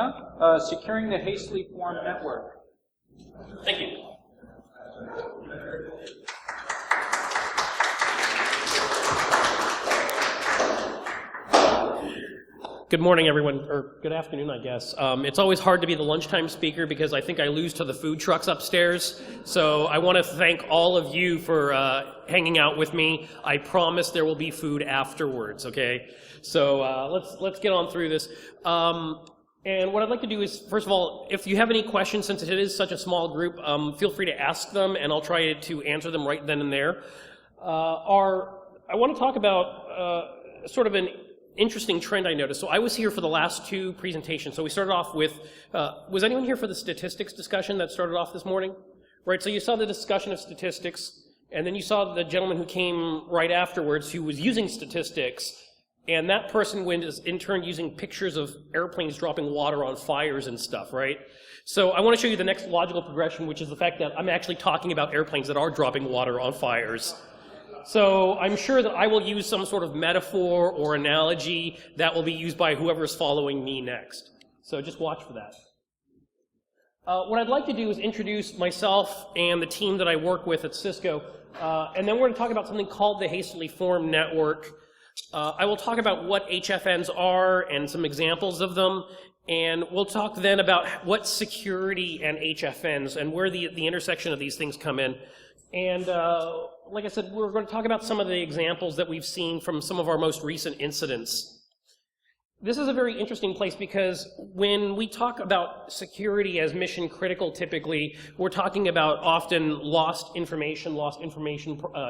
Bharania, Securing the Hastily Formed Network. Thank you. Good morning, everyone, or good afternoon, I guess. It's always hard to be the lunchtime speaker because I think I lose to the food trucks upstairs. So I want to thank all of you for hanging out with me. I promise there will be food afterwards, okay? So let's get on through this. And what I'd like to do is, first of all, if you have any questions, since it is such a small group, feel free to ask them, and I'll try to answer them right then and there. I want to talk about sort of an interesting trend I noticed. So I was here for the last two presentations. So we started off with, was anyone here for the statistics discussion that started off this morning? Right, so you saw the discussion of statistics, and then you saw the gentleman who came right afterwards who was using statistics, and that person was in turn using pictures of airplanes dropping water on fires and stuff, right? So I want to show you the next logical progression, which is the fact that I'm actually talking about airplanes that are dropping water on fires. So I'm sure that I will use some sort of metaphor or analogy that will be used by whoever is following me next. So just watch for that. What I'd like to do is introduce myself and the team that I work with at Cisco, and then we're going to talk about something called the Hastily Formed Network. I will talk about what HFNs are and some examples of them, and we'll talk then about what security and HFNs and where the intersection of these things come in. And like I said, we're going to talk about some of the examples that we've seen from some of our most recent incidents. This is a very interesting place because when we talk about security as mission critical, typically, we're talking about often lost information,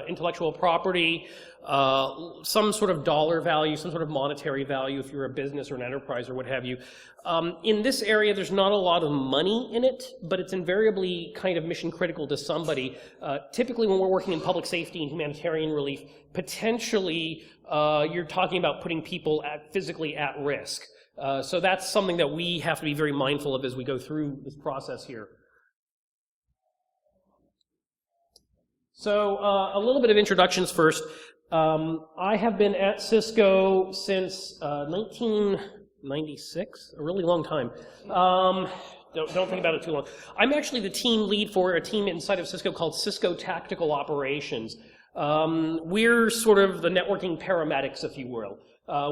intellectual property, some sort of dollar value, some sort of monetary value if you're a business or an enterprise or what have you. In this area, there's not a lot of money in it, but it's invariably kind of mission critical to somebody. Typically, when we're working in public safety and humanitarian relief, potentially you're talking about putting people physically at risk. So that's something that we have to be very mindful of as we go through this process here. So a little bit of introductions first. I have been at Cisco since 1996, a really long time. Don't think about it too long. I'm actually the team lead for a team inside of Cisco called Cisco Tactical Operations. We're sort of the networking paramedics, if you will.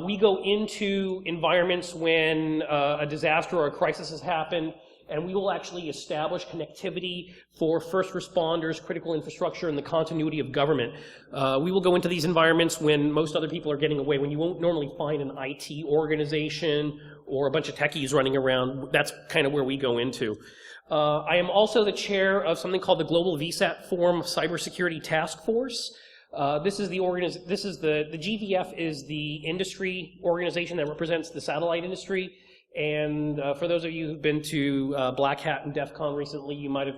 We go into environments when a disaster or a crisis has happened, and we will actually establish connectivity for first responders, critical infrastructure, and the continuity of government. We will go into these environments when most other people are getting away, when you won't normally find an IT organization or a bunch of techies running around. That's kind of where we go into. I am also the chair of something called the Global VSAT Forum Cybersecurity Task Force. The GVF is the industry organization that represents the satellite industry. And for those of you who've been to Black Hat and DEF CON recently, you might have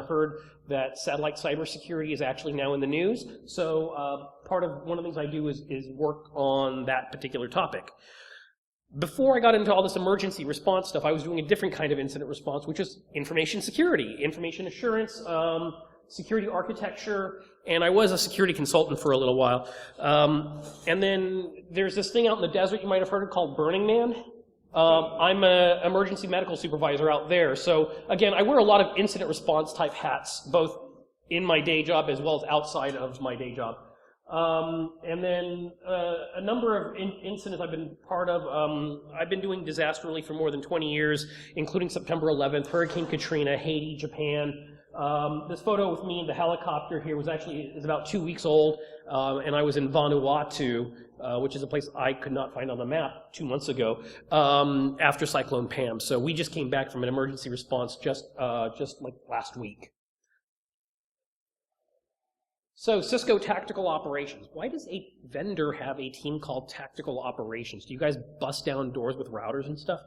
heard that satellite cybersecurity is actually now in the news. So one of the things I do is work on that particular topic. Before I got into all this emergency response stuff, I was doing a different kind of incident response, which is information security, information assurance, security architecture, and I was a security consultant for a little while. And then there's this thing out in the desert you might have heard of called Burning Man. I'm an emergency medical supervisor out there. So again, I wear a lot of incident response type hats, both in my day job as well as outside of my day job. And then a number of incidents I've been part of. I've been doing disaster relief for more than 20 years, including September 11th, Hurricane Katrina, Haiti, Japan. This photo with me in the helicopter here is about 2 weeks old, and I was in Vanuatu, which is a place I could not find on the map 2 months ago, after Cyclone Pam. So we just came back from an emergency response just like last week. So Cisco Tactical Operations. Why does a vendor have a team called Tactical Operations? Do you guys bust down doors with routers and stuff?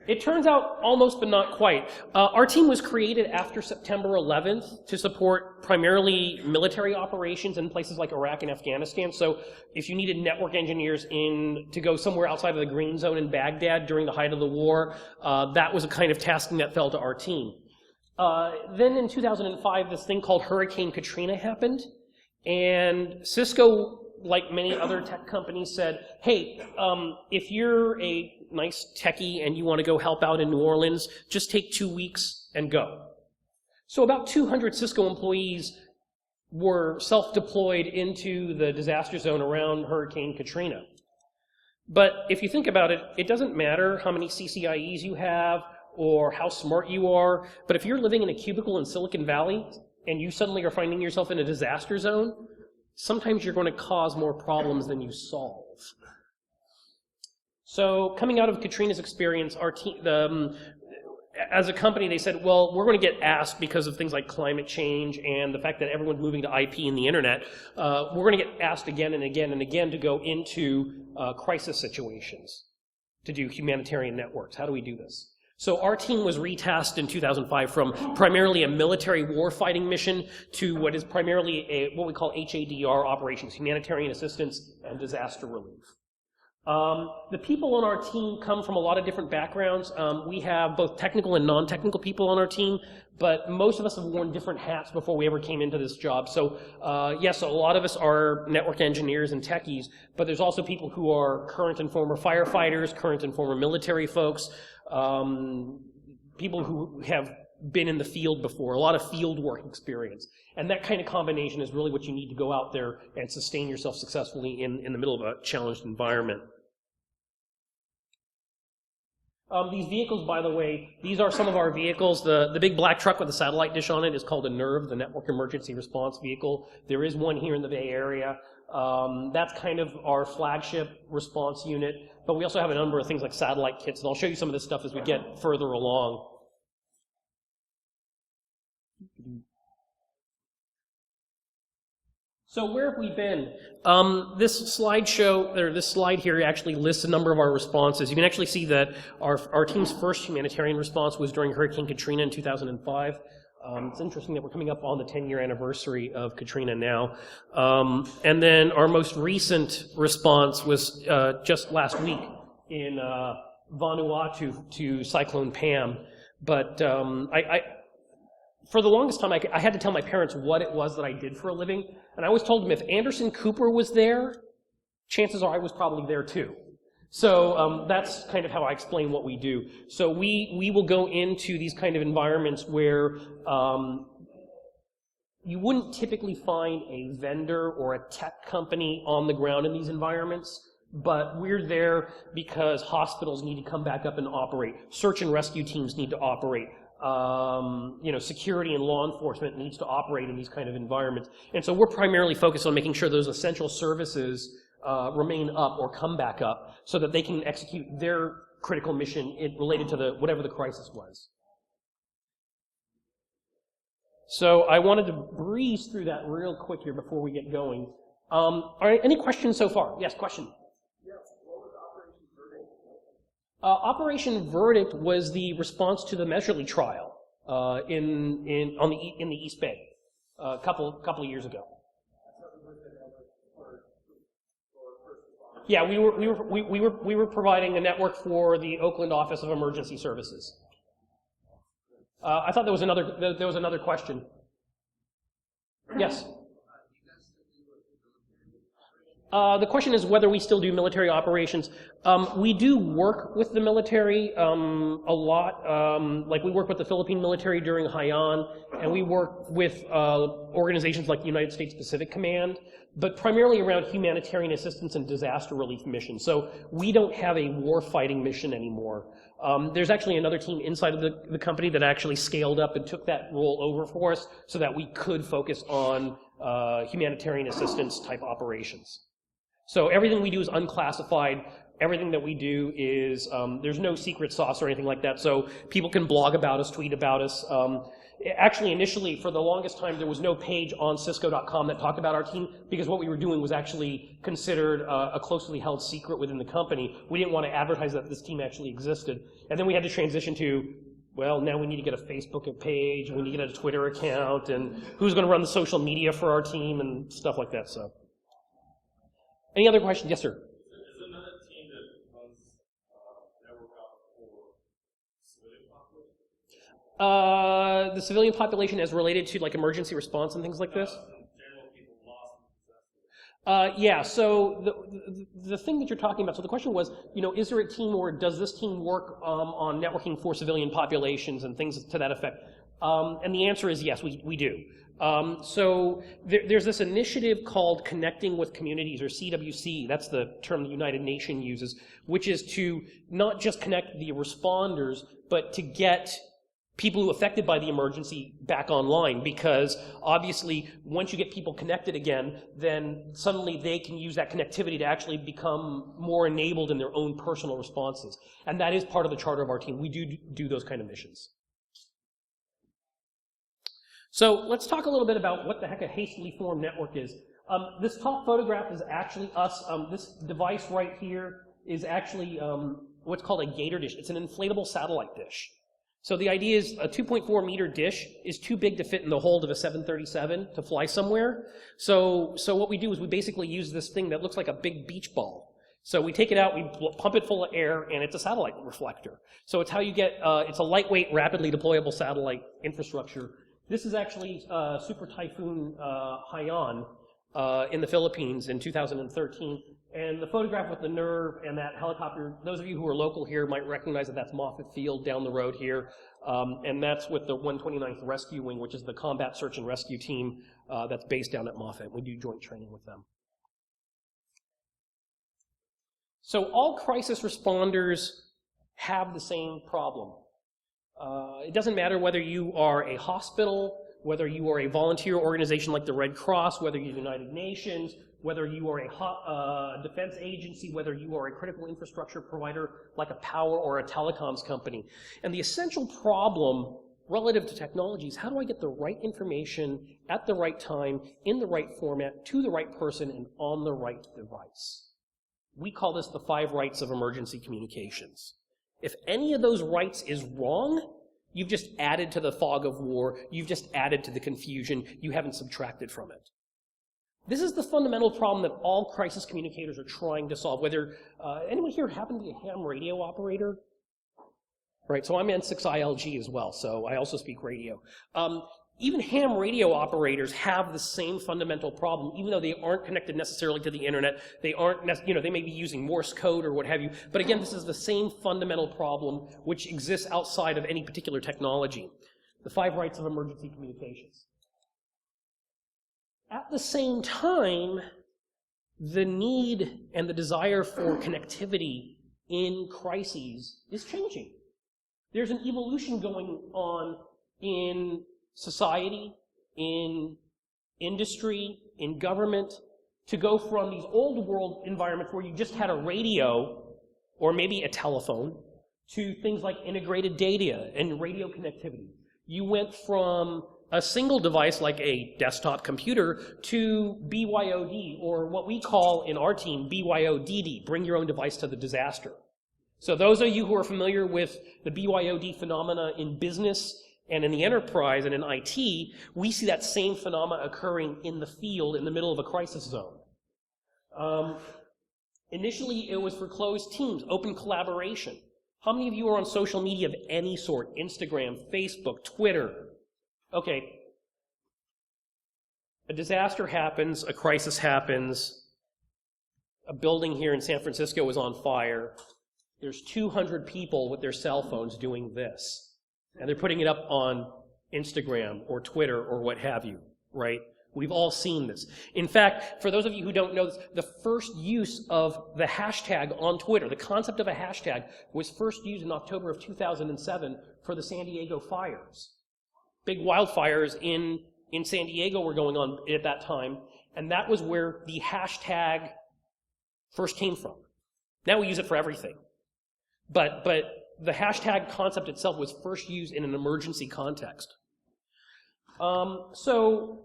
It turns out almost, but not quite. Our team was created after September 11th to support primarily military operations in places like Iraq and Afghanistan. So if you needed network engineers to go somewhere outside of the green zone in Baghdad during the height of the war, that was a kind of tasking that fell to our team. Then in 2005, this thing called Hurricane Katrina happened, and Cisco, like many other tech companies, said, hey, if you're a nice techie and you want to go help out in New Orleans, just take 2 weeks and go. So about 200 Cisco employees were self-deployed into the disaster zone around Hurricane Katrina. But if you think about it, it doesn't matter how many CCIEs you have or how smart you are, but if you're living in a cubicle in Silicon Valley and you suddenly are finding yourself in a disaster zone, sometimes you're going to cause more problems than you solve. So coming out of Katrina's experience, our team, as a company, they said, well, we're going to get asked because of things like climate change and the fact that everyone's moving to IP and the internet, we're going to get asked again and again and again to go into crisis situations, to do humanitarian networks. How do we do this? So our team was retasked in 2005 from primarily a military warfighting mission to what is primarily what we call HADR operations, humanitarian assistance and disaster relief. The people on our team come from a lot of different backgrounds. We have both technical and non-technical people on our team, but most of us have worn different hats before we ever came into this job. So yes, a lot of us are network engineers and techies, but there's also people who are current and former firefighters, current and former military folks, people who have been in the field before, a lot of field work experience. And that kind of combination is really what you need to go out there and sustain yourself successfully in the middle of a challenged environment. These vehicles, by the way, these are some of our vehicles. The big black truck with the satellite dish on it is called a NERV, the Network Emergency Response Vehicle. There is one here in the Bay Area. That's kind of our flagship response unit, but we also have a number of things like satellite kits, and I'll show you some of this stuff as we get further along. So where have we been? This slide here actually lists a number of our responses. You can actually see that our team's first humanitarian response was during Hurricane Katrina in 2005. It's interesting that we're coming up on the 10-year anniversary of Katrina now. And then our most recent response was just last week in Vanuatu to Cyclone Pam. But for the longest time, I had to tell my parents what it was that I did for a living. And I always told them if Anderson Cooper was there, chances are I was probably there too. So that's kind of how I explain what we do. So we will go into these kind of environments where you wouldn't typically find a vendor or a tech company on the ground in these environments, but we're there because hospitals need to come back up and operate. Search and rescue teams need to operate. Security and law enforcement needs to operate in these kind of environments. And so we're primarily focused on making sure those essential services remain up or come back up so that they can execute their critical mission related to whatever the crisis was. So I wanted to breeze through that real quick here before we get going. All right, any questions so far? Yes, question? Operation Verdict was the response to the Measurely trial in the East Bay a couple of years ago. Yeah, we were providing a network for the Oakland Office of Emergency Services. I thought there was another question. Yes. The question is whether we still do military operations. We do work with the military a lot. Like we work with the Philippine military during Haiyan, and we work with organizations like the United States Pacific Command, but primarily around humanitarian assistance and disaster relief missions. So we don't have a war-fighting mission anymore. There's actually another team inside of the company that actually scaled up and took that role over for us so that we could focus on humanitarian assistance type operations. So everything we do is unclassified. Everything that we do is, there's no secret sauce or anything like that, so people can blog about us, tweet about us. Actually, initially, for the longest time, there was no page on Cisco.com that talked about our team because what we were doing was actually considered a closely held secret within the company. We didn't want to advertise that this team actually existed. And then we had to transition to, well, now we need to get a Facebook page, we need to get a Twitter account, and who's going to run the social media for our team and stuff like that, so. Any other questions? Yes, sir. Is there another team that runs network out for civilian population? The civilian population as related to like emergency response and things like this? General people lost Yeah, so the thing that you're talking about, so the question was, is there a team or does this team work on networking for civilian populations and things to that effect? And the answer is yes, we do. So there's this initiative called Connecting with Communities, or CWC, that's the term the United Nations uses, which is to not just connect the responders, but to get people who are affected by the emergency back online, because obviously once you get people connected again, then suddenly they can use that connectivity to actually become more enabled in their own personal responses. And that is part of the charter of our team. We do those kind of missions. So let's talk a little bit about what the heck a hastily formed network is. This top photograph is actually us. This device right here is actually what's called a gator dish. It's an inflatable satellite dish. So the idea is a 2.4 meter dish is too big to fit in the hold of a 737 to fly somewhere. So what we do is we basically use this thing that looks like a big beach ball. So we take it out, we pump it full of air, and it's a satellite reflector. So it's how you get, it's a lightweight, rapidly deployable satellite infrastructure. This is actually Super Typhoon Haiyan in the Philippines in 2013. And the photograph with the nerve and that helicopter, those of you who are local here might recognize that that's Moffett Field down the road here. And that's with the 129th Rescue Wing, which is the combat search and rescue team that's based down at Moffett. We do joint training with them. So all crisis responders have the same problem. It doesn't matter whether you are a hospital, whether you are a volunteer organization like the Red Cross, whether you're the United Nations, whether you are a defense agency, whether you are a critical infrastructure provider like a power or a telecoms company. And the essential problem relative to technology is how do I get the right information at the right time, in the right format, to the right person, and on the right device. We call this the 5 rights of emergency communications. If any of those rights is wrong, you've just added to the fog of war, you've just added to the confusion, you haven't subtracted from it. This is the fundamental problem that all crisis communicators are trying to solve. Whether anyone here happen to be a ham radio operator? Right, so I'm N6ILG as well, so I also speak radio. Even ham radio operators have the same fundamental problem, even though they aren't connected necessarily to the internet. They aren't, they may be using Morse code or what have you. But again, this is the same fundamental problem which exists outside of any particular technology. The 5 rights of emergency communications. At the same time, the need and the desire for connectivity in crises is changing. There's an evolution going on in society, in industry, in government, to go from these old world environments where you just had a radio or maybe a telephone to things like integrated data and radio connectivity. You went from a single device like a desktop computer to BYOD, or what we call in our team BYODD, bring your own device to the disaster. So those of you who are familiar with the BYOD phenomena in business and in the enterprise and in IT, we see that same phenomena occurring in the field in the middle of a crisis zone. Initially, it was for closed teams, open collaboration. How many of you are on social media of any sort? Instagram, Facebook, Twitter? Okay. A disaster happens, a crisis happens. A building here in San Francisco is on fire. There's 200 people with their cell phones doing this. And they're putting it up on Instagram or Twitter or what have you, right? We've all seen this. In fact, for those of you who don't know this, the first use of the hashtag on Twitter, the concept of a hashtag, was first used in October of 2007 for the San Diego fires. Big wildfires in San Diego were going on at that time, and that was where the hashtag first came from. Now we use it for everything. But the hashtag concept itself was first used in an emergency context. So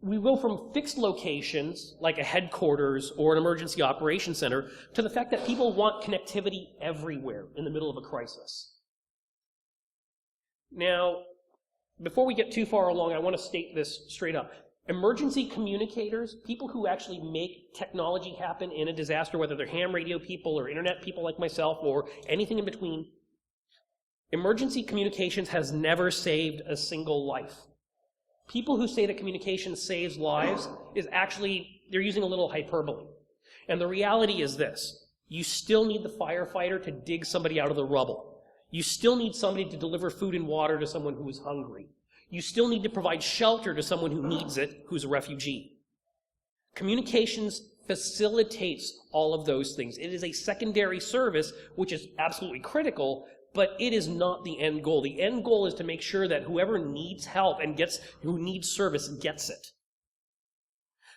we go from fixed locations, like a headquarters or an emergency operations center, to the fact that people want connectivity everywhere in the middle of a crisis. Now, before we get too far along, I want to state this straight up. Emergency communicators, people who actually make technology happen in a disaster, whether they're ham radio people or internet people like myself or anything in between, emergency communications has never saved a single life. People who say that communication saves lives is actually, they're using a little hyperbole. And the reality is this. You still need the firefighter to dig somebody out of the rubble. You still need somebody to deliver food and water to someone who is hungry. You still need to provide shelter to someone who needs it, who's a refugee. Communications facilitates all of those things. It is a secondary service, which is absolutely critical, but it is not the end goal. The end goal is to make sure that whoever needs help and who needs service gets it.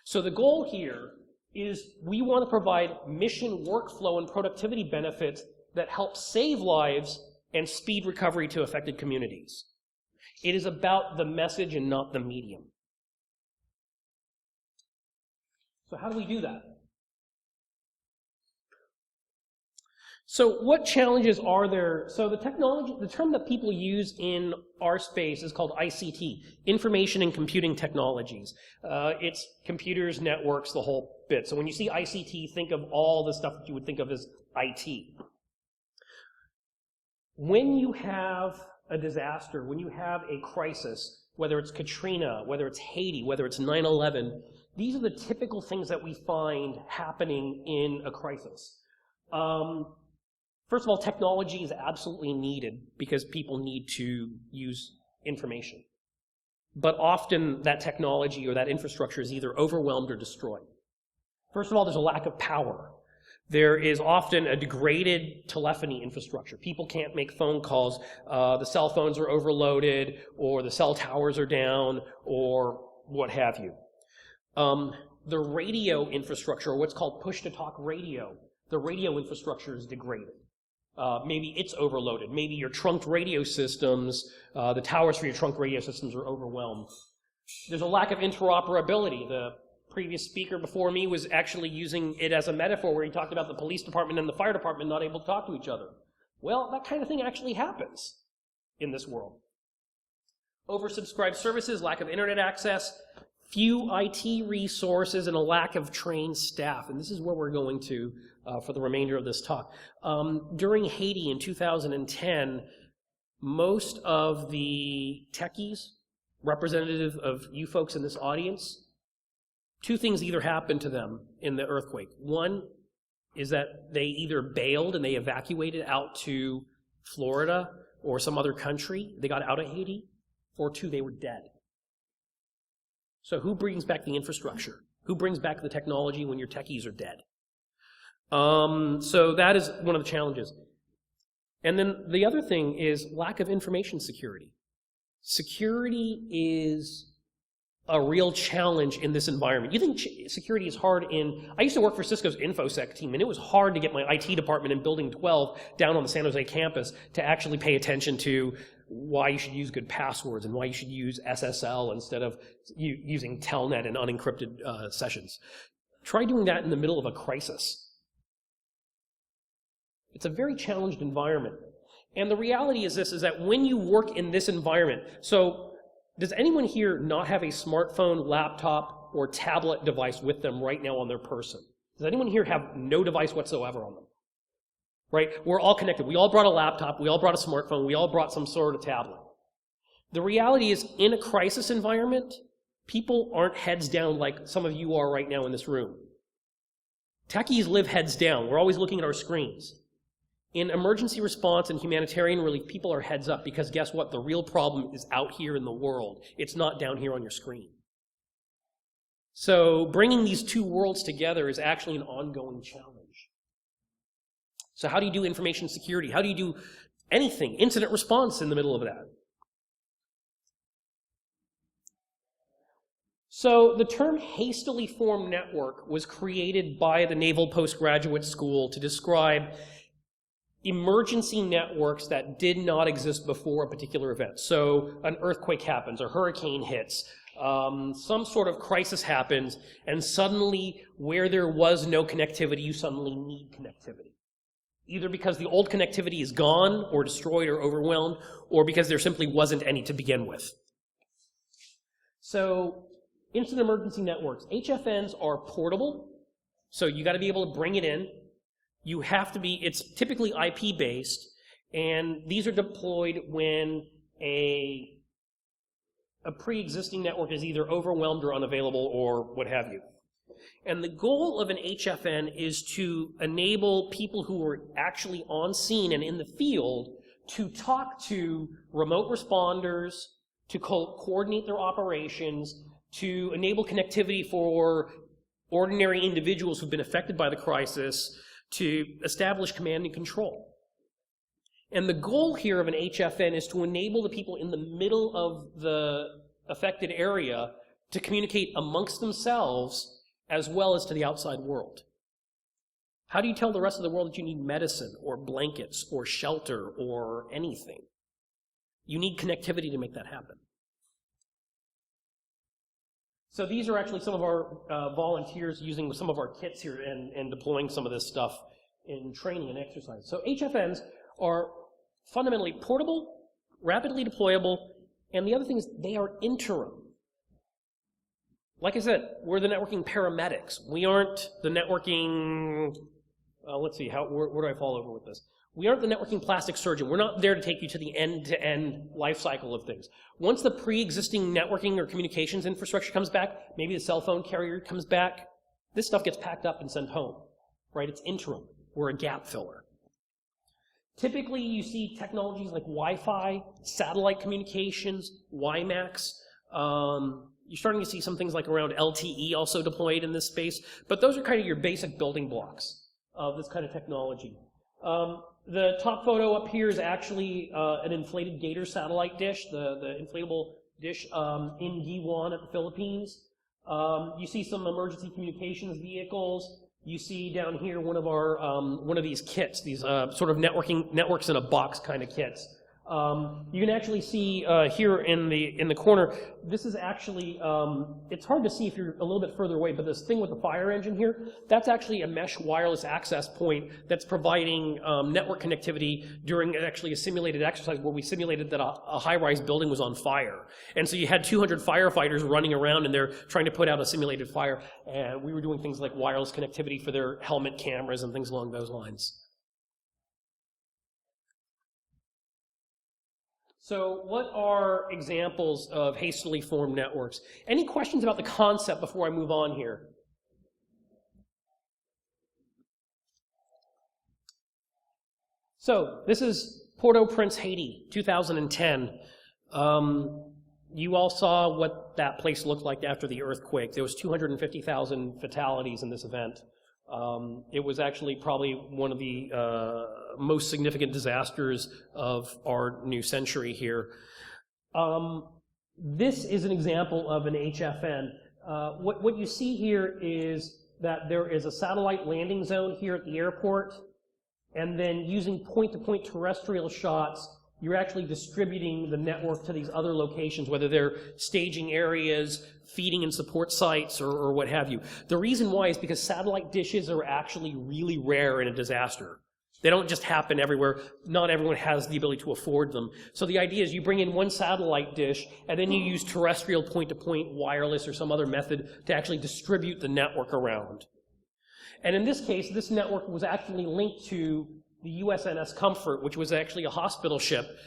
So the goal here is we want to provide mission workflow and productivity benefits that help save lives and speed recovery to affected communities. It is about the message and not the medium. So how do we do that? So what challenges are there? So the term that people use in our space is called ICT, Information and Computing Technologies. It's computers, networks, the whole bit. So when you see ICT, think of all the stuff that you would think of as IT. When you have a disaster, when you have a crisis, whether it's Katrina, whether it's Haiti, whether it's 9/11, these are the typical things that we find happening in a crisis. First of all, technology is absolutely needed because people need to use information. But often that technology or that infrastructure is either overwhelmed or destroyed. First of all, there's a lack of power. There is often a degraded telephony infrastructure. People can't make phone calls. The cell phones are overloaded, or the cell towers are down, or what have you. The radio infrastructure, or what's called push-to-talk radio, the radio infrastructure is degraded. Maybe it's overloaded. Maybe your trunked radio systems, the towers for your trunked radio systems are overwhelmed. There's a lack of interoperability. The previous speaker before me was actually using it as a metaphor where he talked about the police department and the fire department not able to talk to each other. Well, that kind of thing actually happens in this world. Oversubscribed services, lack of internet access, few IT resources, and a lack of trained staff. And this is where we're going to for the remainder of this talk. During Haiti in 2010, most of the techies, representative of you folks in this audience, two things either happened to them in the earthquake. One is that they either bailed and they evacuated out to Florida or some other country. They got out of Haiti. Or two, they were dead. So who brings back the infrastructure? Who brings back the technology when your techies are dead? So that is one of the challenges. And then the other thing is lack of information security. Security is a real challenge in this environment. You think security is hard I used to work for Cisco's Infosec team, and it was hard to get my IT department in Building 12 down on the San Jose campus to actually pay attention to why you should use good passwords and why you should use SSL instead of using Telnet and unencrypted sessions. Try doing that in the middle of a crisis. It's a very challenged environment. And the reality is this, is that when you work in this environment, so does anyone here not have a smartphone, laptop, or tablet device with them right now on their person? Does anyone here have no device whatsoever on them? Right? We're all connected. We all brought a laptop. We all brought a smartphone. We all brought some sort of tablet. The reality is, in a crisis environment, people aren't heads down like some of you are right now in this room. Techies live heads down. We're always looking at our screens. In emergency response and humanitarian relief, people are heads up because guess what? The real problem is out here in the world. It's not down here on your screen. So bringing these two worlds together is actually an ongoing challenge. So how do you do information security? How do you do anything, incident response in the middle of that? So the term Hastily Formed Network was created by the Naval Postgraduate School to describe emergency networks that did not exist before a particular event. So an earthquake happens, a hurricane hits, some sort of crisis happens, and suddenly where there was no connectivity, you suddenly need connectivity. Either because the old connectivity is gone or destroyed or overwhelmed, or because there simply wasn't any to begin with. So instant emergency networks. HFNs are portable, so you got to be able to bring it in. You have to be, it's typically IP-based, and these are deployed when a pre-existing network is either overwhelmed or unavailable or what have you. And the goal of an HFN is to enable people who are actually on scene and in the field to talk to remote responders, to coordinate their operations, to enable connectivity for ordinary individuals who've been affected by the crisis, to establish command and control. And the goal here of an HFN is to enable the people in the middle of the affected area to communicate amongst themselves as well as to the outside world. How do you tell the rest of the world that you need medicine or blankets or shelter or anything? You need connectivity to make that happen. So these are actually some of our volunteers using some of our kits here and deploying some of this stuff in training and exercise. So HFNs are fundamentally portable, rapidly deployable, and the other thing is they are interim. Like I said, we're the networking paramedics. We aren't the networking, let's see, where do I fall over with this? We aren't the networking plastic surgeon. We're not there to take you to the end-to-end life cycle of things. Once the pre-existing networking or communications infrastructure comes back, maybe the cell phone carrier comes back, this stuff gets packed up and sent home, right? It's interim. We're a gap filler. Typically, you see technologies like Wi-Fi, satellite communications, WiMAX. You're starting to see some things like around LTE also deployed in this space, but those are kind of your basic building blocks of this kind of technology. The top photo up here is actually an inflated Gator satellite dish, the inflatable dish in Guijuan at the Philippines. You see some emergency communications vehicles. You see down here one of these kits, these sort of networks in a box kind of kits. You can actually see here in the corner, this is actually, it's hard to see if you're a little bit further away, but this thing with the fire engine here, that's actually a mesh wireless access point that's providing network connectivity during actually a simulated exercise where we simulated that a high-rise building was on fire. And so you had 200 firefighters running around and they're trying to put out a simulated fire, and we were doing things like wireless connectivity for their helmet cameras and things along those lines. So what are examples of hastily formed networks? Any questions about the concept before I move on here? So this is Port-au-Prince, Haiti, 2010. You all saw what that place looked like after the earthquake. There was 250,000 fatalities in this event. It was actually probably one of the most significant disasters of our new century here. This is an example of an HFN. What you see here is that there is a satellite landing zone here at the airport, and then using point-to-point terrestrial shots, you're actually distributing the network to these other locations, whether they're staging areas, feeding and support sites, or what have you. The reason why is because satellite dishes are actually really rare in a disaster. They don't just happen everywhere. Not everyone has the ability to afford them. So the idea is you bring in one satellite dish, and then you use terrestrial point-to-point wireless or some other method to actually distribute the network around. And in this case, this network was actually linked to the USNS Comfort, which was actually a hospital ship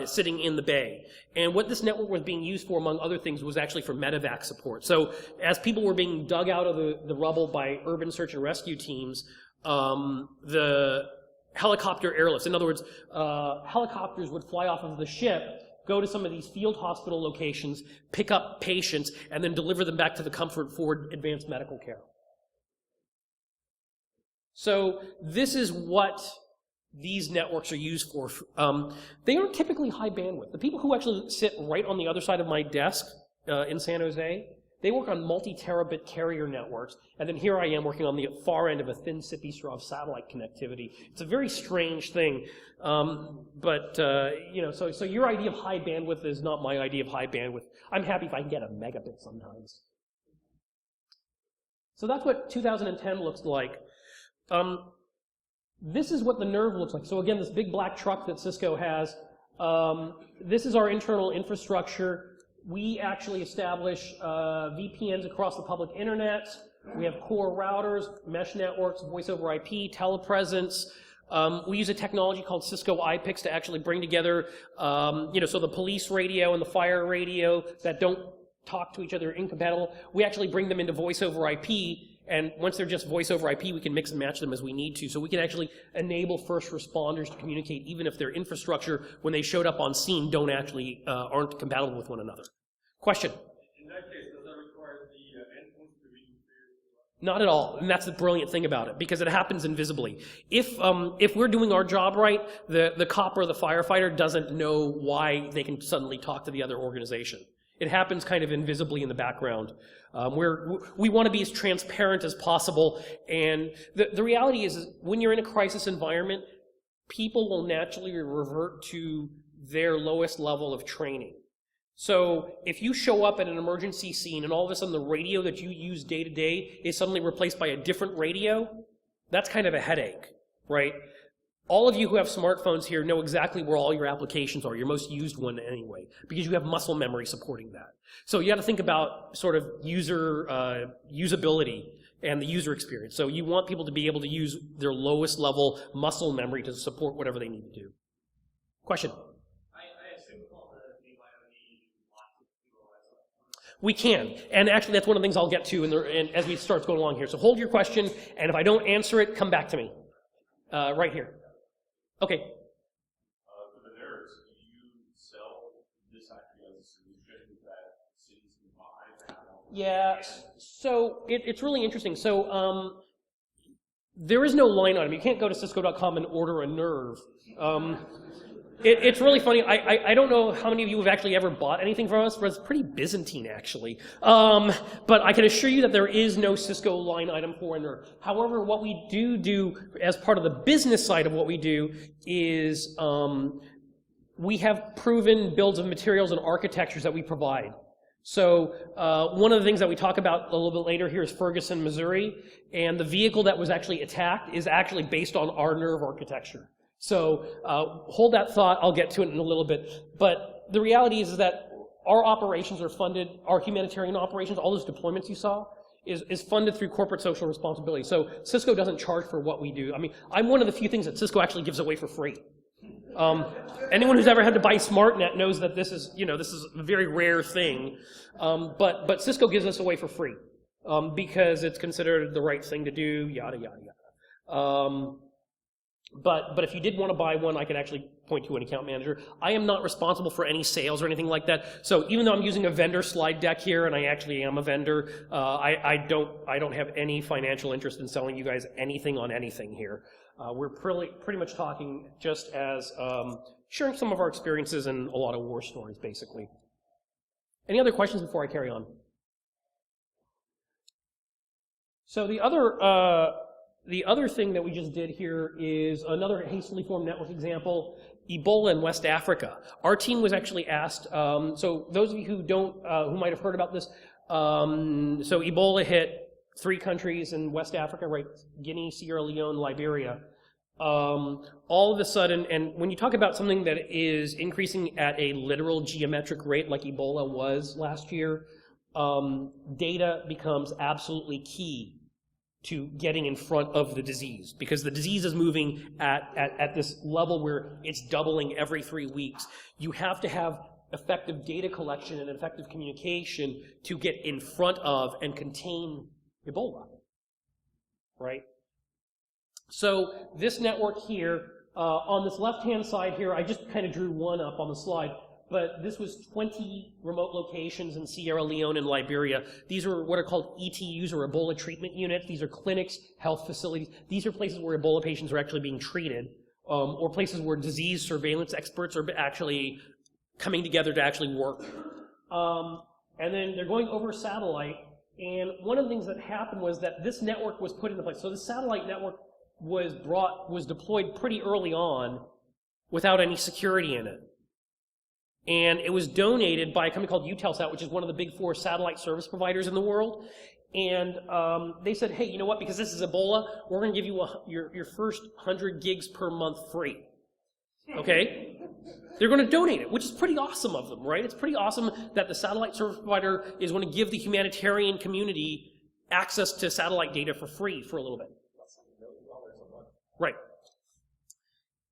sitting in the bay. And what this network was being used for, among other things, was actually for medevac support. So as people were being dug out of the rubble by urban search and rescue teams, the helicopter airlifts, in other words, helicopters would fly off of the ship, go to some of these field hospital locations, pick up patients, and then deliver them back to the Comfort for advanced medical care. So this is what these networks are used for. They aren't typically high bandwidth. The people who actually sit right on the other side of my desk in San Jose, they work on multi-terabit carrier networks, and then here I am working on the far end of a thin sippy straw of satellite connectivity. It's a very strange thing, you know, so your idea of high bandwidth is not my idea of high bandwidth. I'm happy if I can get a megabit sometimes. So that's what 2010 looks like. This is what the nerve looks like. So again, this big black truck that Cisco has, this is our internal infrastructure. We actually establish VPNs across the public internet. We have core routers, mesh networks, voice over IP, telepresence. We use a technology called Cisco iPix to actually bring together, you know, so the police radio and the fire radio that don't talk to each other, incompatible, we actually bring them into voice over IP, And once they're just voice over IP, we can mix and match them as we need to. So we can actually enable first responders to communicate even if their infrastructure, when they showed up on scene, aren't compatible with one another. Question? In that case, does that require the endpoints to be configured? Not at all, and that's the brilliant thing about it, because it happens invisibly. If we're doing our job right, the cop or the firefighter doesn't know why they can suddenly talk to the other organization. It happens kind of invisibly in the background. We want to be as transparent as possible, and the reality is when you're in a crisis environment, people will naturally revert to their lowest level of training. So if you show up at an emergency scene and all of a sudden the radio that you use day to day is suddenly replaced by a different radio, that's kind of a headache, right? All of you who have smartphones here know exactly where all your applications are, your most used one anyway, because you have muscle memory supporting that. So you got to think about sort of usability and the user experience. So you want people to be able to use their lowest level muscle memory to support whatever they need to do. Question? I assume that they might have any lots of people. We can, and actually that's one of the things I'll get to and as we start going along here. So hold your question, and if I don't answer it, come back to me. Right here. Okay. For the nerds, do you sell this actually as a solution that cities can buy? Yeah, so it's really interesting. So there is no line item. You can't go to Cisco.com and order a nerve. It's really funny. I don't know how many of you have actually ever bought anything from us, but it's pretty Byzantine, actually. But I can assure you that there is no Cisco line item for a nerve. However, what we do as part of the business side of what we do is we have proven builds of materials and architectures that we provide. So one of the things that we talk about a little bit later here is Ferguson, Missouri, and the vehicle that was actually attacked is actually based on our nerve architecture. So hold that thought, I'll get to it in a little bit. But the reality is that our operations are funded, our humanitarian operations, all those deployments you saw, is funded through corporate social responsibility. So Cisco doesn't charge for what we do. I mean, I'm one of the few things that Cisco actually gives away for free. Anyone who's ever had to buy SmartNet knows that this is a very rare thing. But Cisco gives us away for free because it's considered the right thing to do, yada, yada, yada. But if you did want to buy one, I could actually point to an account manager. I am not responsible for any sales or anything like that. So even though I'm using a vendor slide deck here, and I actually am a vendor, I don't have any financial interest in selling you guys anything on anything here. We're pretty much talking just as sharing some of our experiences and a lot of war stories, basically. Any other questions before I carry on? So the other thing that we just did here is another hastily formed network example, Ebola in West Africa. Our team was actually asked, so those of you who might have heard about this, so Ebola hit 3 countries in West Africa, right? Guinea, Sierra Leone, Liberia. All of a sudden, and when you talk about something that is increasing at a literal geometric rate like Ebola was last year, data becomes absolutely key to getting in front of the disease, because the disease is moving at this level where it's doubling every 3 weeks. You have to have effective data collection and effective communication to get in front of and contain Ebola, right? So this network here, on this left-hand side here, I just kind of drew one up on the slide, but this was 20 remote locations in Sierra Leone and Liberia. These are what are called ETUs, or Ebola treatment units. These are clinics, health facilities. These are places where Ebola patients are actually being treated, or places where disease surveillance experts are actually coming together to actually work. And then they're going over satellite, and one of the things that happened was that this network was put into place. So the satellite network was deployed pretty early on without any security in it. And it was donated by a company called Eutelsat, which is one of the big 4 satellite service providers in the world. And they said, hey, you know what, because this is Ebola, we're going to give you your first 100 gigs per month free. Okay? They're going to donate it, which is pretty awesome of them, right? It's pretty awesome that the satellite service provider is going to give the humanitarian community access to satellite data for free for a little bit. Right.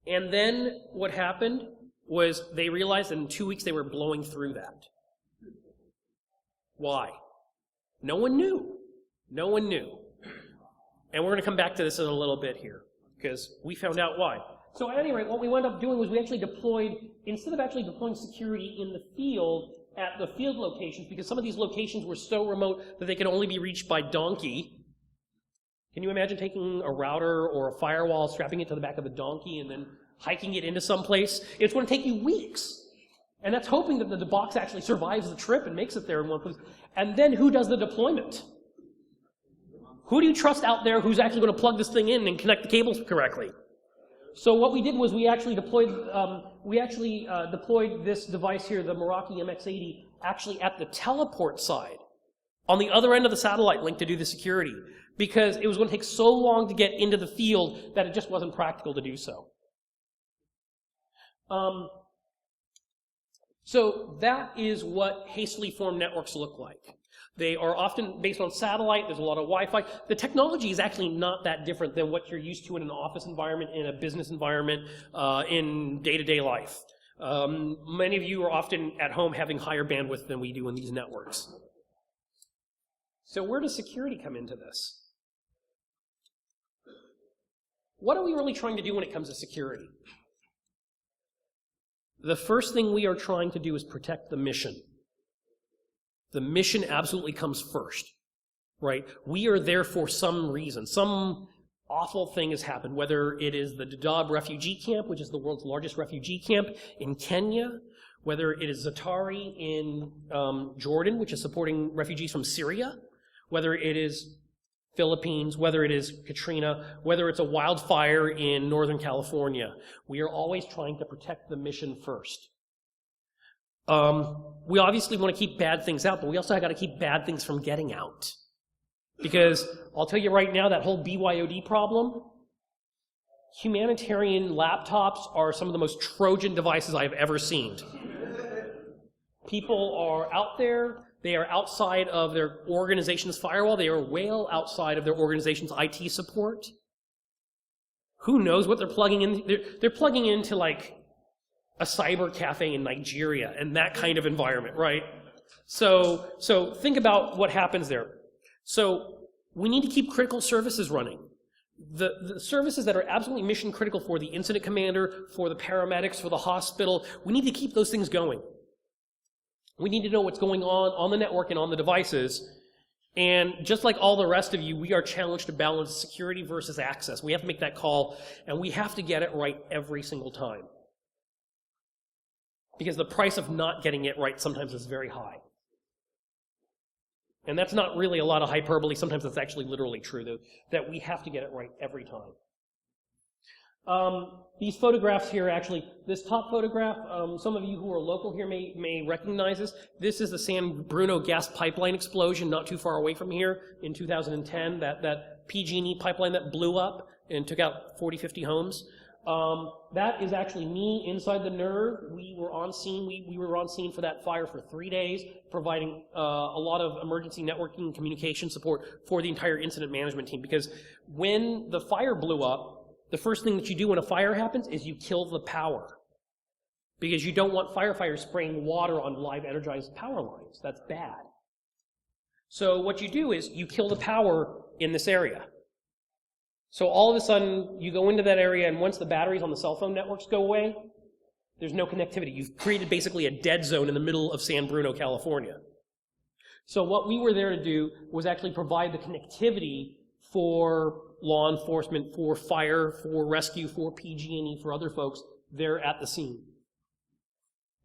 And then what happened was they realized that in 2 weeks they were blowing through that. Why? No one knew. No one knew. And we're going to come back to this in a little bit here, because we found out why. So at any rate, what we wound up doing was we actually deployed, instead of actually deploying security in the field, at the field locations, because some of these locations were so remote that they could only be reached by donkey. Can you imagine taking a router or a firewall, strapping it to the back of a donkey, and then hiking it into some place? It's going to take you weeks. And that's hoping that the box actually survives the trip and makes it there in one place. And then who does the deployment? Who do you trust out there who's actually going to plug this thing in and connect the cables correctly? So what we did was we actually deployed this device here, the Meraki MX80, actually at the teleport side, on the other end of the satellite link to do the security, because it was going to take so long to get into the field that it just wasn't practical to do so. So that is what hastily formed networks look like. They are often based on satellite. There's a lot of Wi-Fi. The technology is actually not that different than what you're used to in an office environment, in a business environment, in day-to-day life. Many of you are often at home having higher bandwidth than we do in these networks. So where does security come into this? What are we really trying to do when it comes to security? The first thing we are trying to do is protect the mission. The mission absolutely comes first, right? We are there for some reason. Some awful thing has happened, whether it is the Dadaab refugee camp, which is the world's largest refugee camp in Kenya, whether it is Zatari in Jordan, which is supporting refugees from Syria, whether it is Philippines, whether it is Katrina, whether it's a wildfire in Northern California. We are always trying to protect the mission first. We obviously want to keep bad things out, but we also got to keep bad things from getting out. Because I'll tell you right now, that whole BYOD problem, humanitarian laptops are some of the most Trojan devices I've ever seen. People are out there. They are outside of their organization's firewall. They are well outside of their organization's IT support. Who knows what they're plugging in? They're plugging into like a cyber cafe in Nigeria and that kind of environment, right? So think about what happens there. So we need to keep critical services running. The services that are absolutely mission critical for the incident commander, for the paramedics, for the hospital, we need to keep those things going. We need to know what's going on the network and on the devices. And just like all the rest of you, we are challenged to balance security versus access. We have to make that call, and we have to get it right every single time. Because the price of not getting it right sometimes is very high. And that's not really a lot of hyperbole. Sometimes that's actually literally true, though, that we have to get it right every time. These photographs here, actually, this top photograph, some of you who are local here may recognize this. This is the San Bruno gas pipeline explosion not too far away from here in 2010, that PG&E pipeline that blew up and took out 40, 50 homes. That is actually me inside the NERV. We were on scene. We were on scene for that fire for 3 days, providing a lot of emergency networking and communication support for the entire incident management team. Because when the fire blew up, the first thing that you do when a fire happens is you kill the power. Because you don't want firefighters spraying water on live energized power lines. That's bad. So what you do is you kill the power in this area. So all of a sudden, you go into that area, and once the batteries on the cell phone networks go away, there's no connectivity. You've created basically a dead zone in the middle of San Bruno, California. So what we were there to do was actually provide the connectivity for law enforcement, for fire, for rescue, for PG&E, for other folks there at the scene.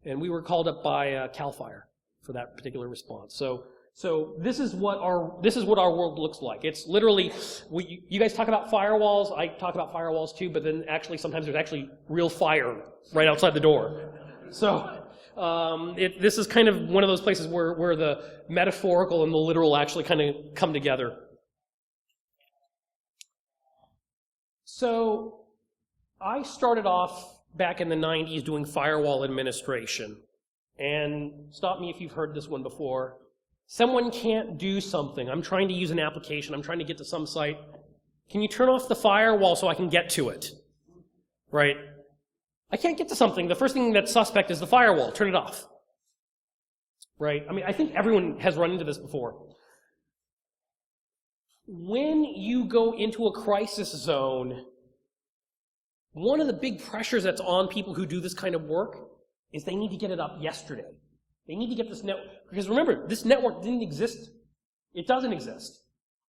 And we were called up by CAL FIRE for that particular response. So this is what our world looks like. It's literally, you guys talk about firewalls, I talk about firewalls too, but then actually sometimes there's actually real fire right outside the door. So this is kind of one of those places where the metaphorical and the literal actually kind of come together. So I started off back in the 90s doing firewall administration. And stop me if you've heard this one before. Someone can't do something. I'm trying to use an application. I'm trying to get to some site. Can you turn off the firewall so I can get to it? Right? I can't get to something. The first thing that's suspect is the firewall. Turn it off. Right? I mean, I think everyone has run into this before. when you go into a crisis zone, one of the big pressures that's on people who do this kind of work is they need to get it up yesterday. They need to get this network, because remember, this network didn't exist. It doesn't exist.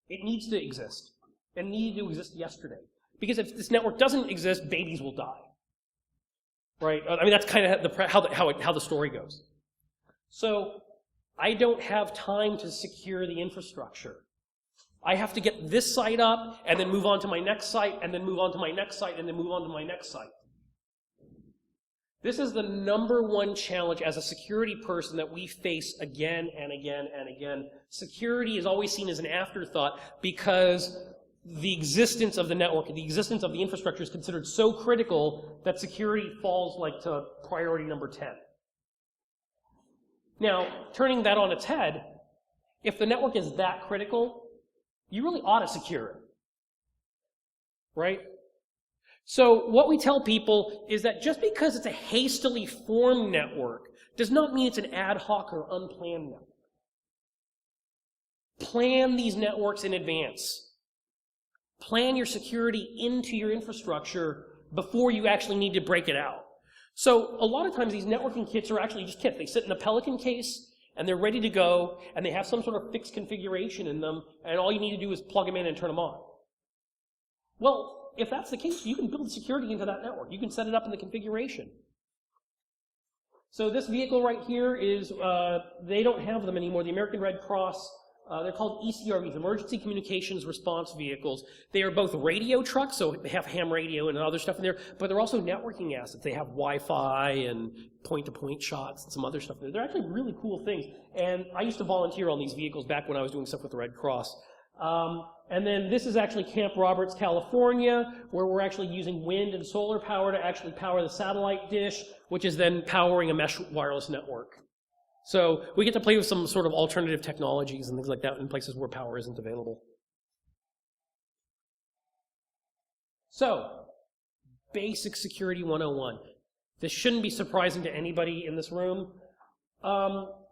It needs to exist. And it needed to exist yesterday. Because if this network doesn't exist, babies will die. Right? I mean, that's kind of how the story goes. So, I don't have time to secure the infrastructure. I have to get this site up, and then move on to my next site, and then move on to my next site, and then move on to my next site. This is the #1 challenge as a security person that we face again and again and again. Security is always seen as an afterthought because the existence of the network, the existence of the infrastructure is considered so critical that security falls like to priority number 10. Now, turning that on its head, if the network is that critical, you really ought to secure it, right? So what we tell people is that just because it's a hastily formed network does not mean it's an ad hoc or unplanned network. Plan these networks in advance. Plan your security into your infrastructure before you actually need to break it out. So a lot of times these networking kits are actually just kits. They sit in a Pelican case, and they're ready to go, and they have some sort of fixed configuration in them, and all you need to do is plug them in and turn them on. Well, if that's the case, you can build security into that network. You can set it up in the configuration. So this vehicle right here is, they don't have them anymore. The American Red Cross, they're called ECRVs, Emergency Communications Response Vehicles. They are both radio trucks, so they have ham radio and other stuff in there, but they're also networking assets. They have Wi-Fi and point-to-point shots and some other stuff in there. They're actually really cool things. And I used to volunteer on these vehicles back when I was doing stuff with the Red Cross. And then this is actually Camp Roberts, California, where we're actually using wind and solar power to actually power the satellite dish, which is then powering a mesh wireless network. So we get to play with some sort of alternative technologies and things like that in places where power isn't available. So, basic security 101. This shouldn't be surprising to anybody in this room.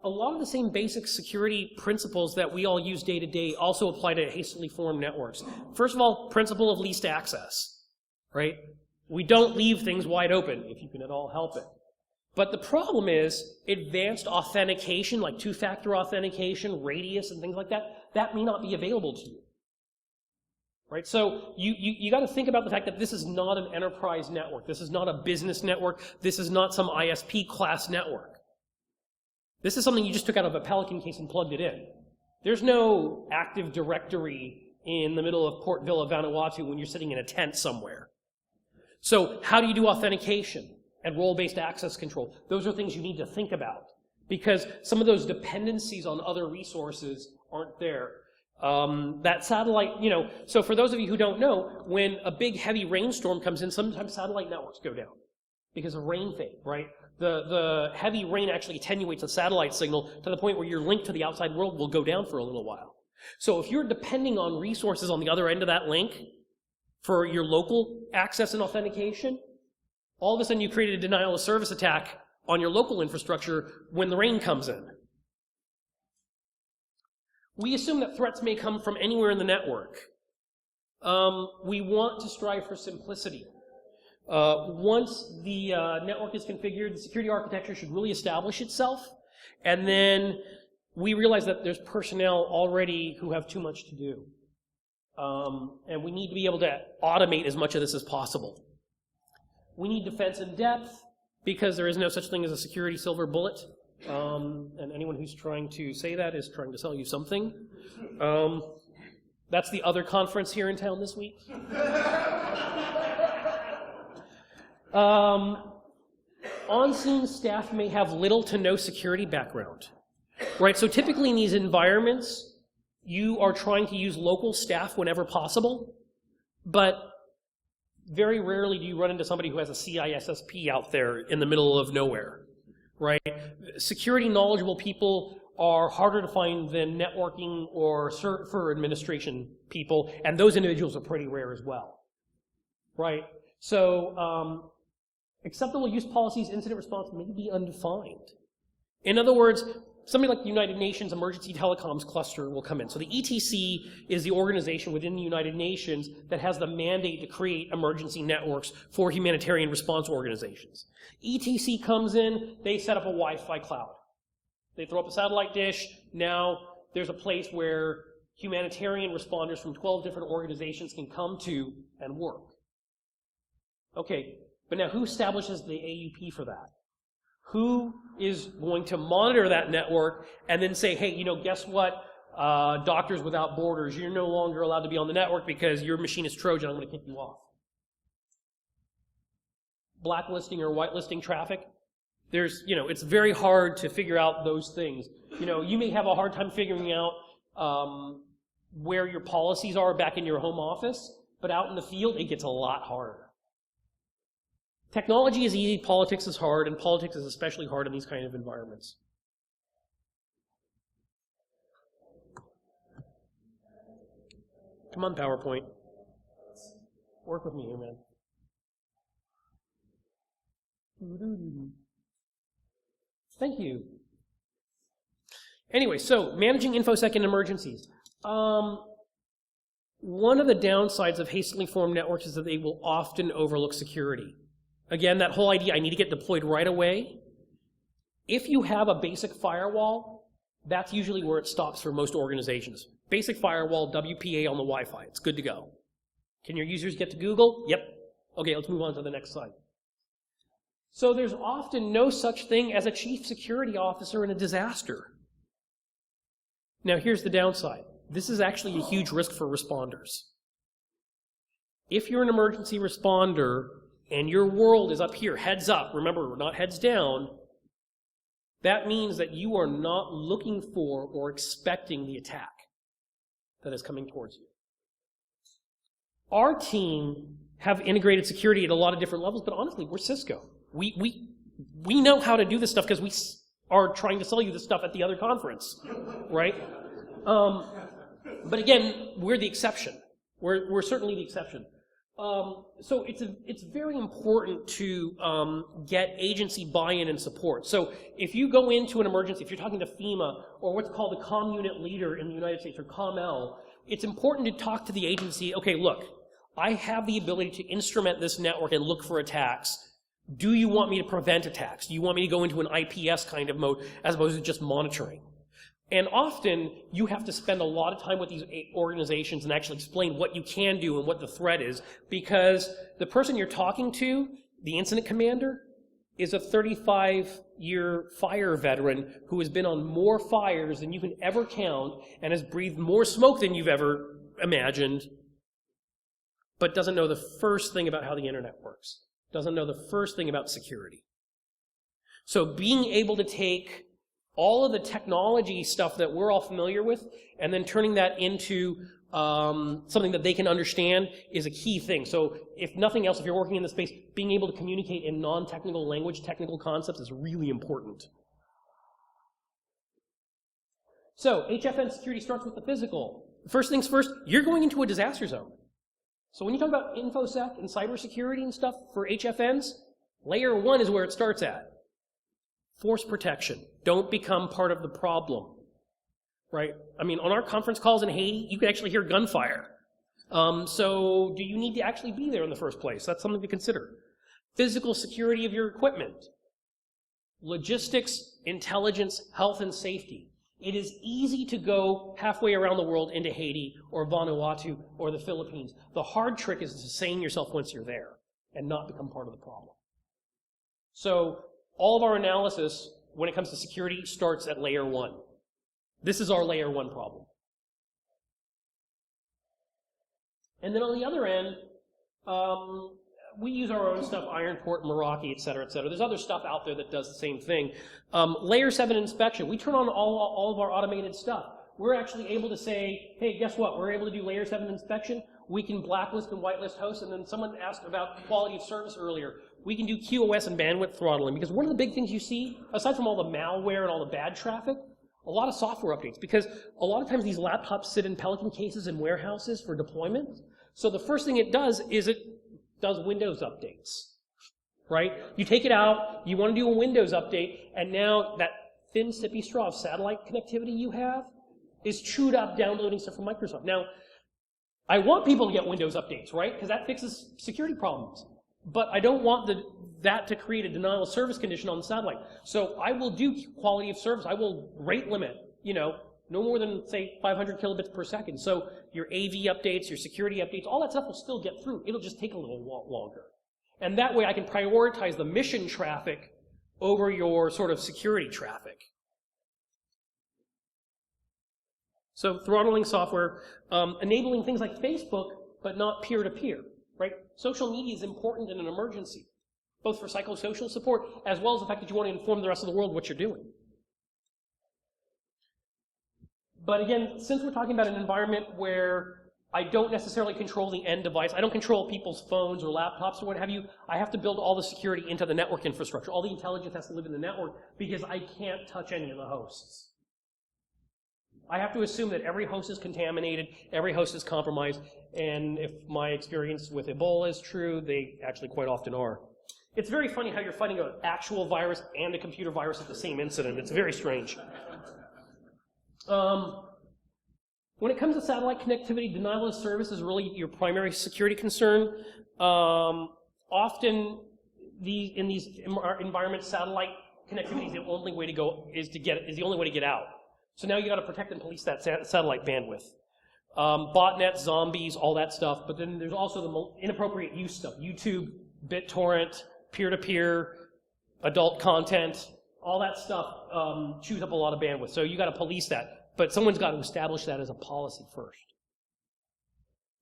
A lot of the same basic security principles that we all use day to day also apply to hastily formed networks. First of all, principle of least access, right? We don't leave things wide open if you can at all help it. But the problem is advanced authentication, like two-factor authentication, radius, and things like that, that may not be available to you. Right? So you got to think about the fact that this is not an enterprise network. This is not a business network. This is not some ISP class network. This is something you just took out of a Pelican case and plugged it in. There's no Active Directory in the middle of Port Vila, Vanuatu when you're sitting in a tent somewhere. So how do you do authentication and role-based access control? Those are things you need to think about because some of those dependencies on other resources aren't there. That satellite, so for those of you who don't know, when a big heavy rainstorm comes in, sometimes satellite networks go down because of rain fade, right? The heavy rain actually attenuates the satellite signal to the point where your link to the outside world will go down for a little while. So if you're depending on resources on the other end of that link for your local access and authentication, all of a sudden you created a denial of service attack on your local infrastructure when the rain comes in. We assume that threats may come from anywhere in the network. We want to strive for simplicity. Once the network is configured, the security architecture should really establish itself, and then we realize that there's personnel already who have too much to do. And we need to be able to automate as much of this as possible. We need defense in depth, because there is no such thing as a security silver bullet. And anyone who's trying to say that is trying to sell you something. That's the other conference here in town this week. On-scene staff may have little to no security background, right? So typically in these environments, you are trying to use local staff whenever possible, but very rarely do you run into somebody who has a CISSP out there in the middle of nowhere, right? Security knowledgeable people are harder to find than networking or server administration people, and those individuals are pretty rare as well, right? So acceptable use policies, incident response may be undefined. In other words, somebody like the United Nations Emergency Telecoms Cluster will come in. So the ETC is the organization within the United Nations that has the mandate to create emergency networks for humanitarian response organizations. ETC comes in, they set up a Wi-Fi cloud. They throw up a satellite dish. Now there's a place where humanitarian responders from 12 different organizations can come to and work. Okay, but now who establishes the AUP for that? Who is going to monitor that network and then say, hey, guess what? Doctors Without Borders, you're no longer allowed to be on the network because your machine is Trojan, I'm going to kick you off. Blacklisting or whitelisting traffic. It's very hard to figure out those things. You may have a hard time figuring out where your policies are back in your home office, but out in the field, it gets a lot harder. Technology is easy, politics is hard, and politics is especially hard in these kind of environments. Come on, PowerPoint. Work with me here, man. Thank you. Anyway, so managing InfoSec in emergencies. One of the downsides of hastily formed networks is that they will often overlook security. Again, that whole idea, I need to get deployed right away. If you have a basic firewall, that's usually where it stops for most organizations. Basic firewall, WPA on the Wi-Fi, it's good to go. Can your users get to Google? Yep. Okay, let's move on to the next slide. So there's often no such thing as a chief security officer in a disaster. Now here's the downside. This is actually a huge risk for responders. If you're an emergency responder and your world is up here, heads up, remember, not heads down, that means that you are not looking for or expecting the attack that is coming towards you. Our team have integrated security at a lot of different levels, but honestly, we're Cisco. We know how to do this stuff because we are trying to sell you this stuff at the other conference, right? But again, we're the exception. We're certainly the exception. So it's very important to get agency buy-in and support. So if you go into an emergency, if you're talking to FEMA or what's called the comm unit leader in the United States, or COML, it's important to talk to the agency. Okay, look, I have the ability to instrument this network and look for attacks. Do you want me to prevent attacks? Do you want me to go into an IPS kind of mode as opposed to just monitoring? And often, you have to spend a lot of time with these organizations and actually explain what you can do and what the threat is, because the person you're talking to, the incident commander, is a 35-year fire veteran who has been on more fires than you can ever count and has breathed more smoke than you've ever imagined, but doesn't know the first thing about how the internet works, doesn't know the first thing about security. So being able to take all of the technology stuff that we're all familiar with and then turning that into something that they can understand is a key thing. So if nothing else, if you're working in this space, being able to communicate in non-technical language, technical concepts is really important. So HFN security starts with the physical. First things first, you're going into a disaster zone. So when you talk about InfoSec and cybersecurity and stuff for HFNs, layer 1 is where it starts at. Force protection. Don't become part of the problem, right? I mean, on our conference calls in Haiti, you can actually hear gunfire. So do you need to actually be there in the first place? That's something to consider. Physical security of your equipment. Logistics, intelligence, health, and safety. It is easy to go halfway around the world into Haiti or Vanuatu or the Philippines. The hard trick is sustain yourself once you're there and not become part of the problem. So all of our analysis when it comes to security starts at layer 1. This is our layer 1 problem. And then on the other end, we use our own stuff, Ironport, Meraki, et cetera, et cetera. There's other stuff out there that does the same thing. Layer 7 inspection. We turn on all of our automated stuff. We're actually able to say, hey, guess what? We're able to do layer 7 inspection. We can blacklist and whitelist hosts. And then someone asked about quality of service earlier. We can do QoS and bandwidth throttling, because one of the big things you see, aside from all the malware and all the bad traffic, a lot of software updates, because a lot of times these laptops sit in Pelican cases in warehouses for deployment. So the first thing it does is it does Windows updates, right? You take it out, you want to do a Windows update, and now that thin sippy straw of satellite connectivity you have is chewed up downloading stuff from Microsoft. Now, I want people to get Windows updates, right? Because that fixes security problems. But I don't want that to create a denial of service condition on the satellite. So I will do quality of service. I will rate limit, no more than, say, 500 kilobits per second. So your AV updates, your security updates, all that stuff will still get through. It'll just take a little longer. And that way I can prioritize the mission traffic over your sort of security traffic. So throttling software, enabling things like Facebook, but not peer-to-peer, right? Social media is important in an emergency, both for psychosocial support as well as the fact that you want to inform the rest of the world what you're doing. But again, since we're talking about an environment where I don't necessarily control the end device, I don't control people's phones or laptops or what have you, I have to build all the security into the network infrastructure. All the intelligence has to live in the network because I can't touch any of the hosts. I have to assume that every host is contaminated, every host is compromised, and if my experience with Ebola is true, they actually quite often are. It's very funny how you're fighting an actual virus and a computer virus at the same incident. It's very strange. When it comes to satellite connectivity, denial of service is really your primary security concern. Often, in these environments, satellite connectivity is the only way to go. Is the only way to get out. So now you got to protect and police that satellite bandwidth. Botnets, zombies, all that stuff. But then there's also the inappropriate use stuff: YouTube, BitTorrent, peer-to-peer, adult content. All that stuff chews up a lot of bandwidth. So you got to police that. But someone's got to establish that as a policy first.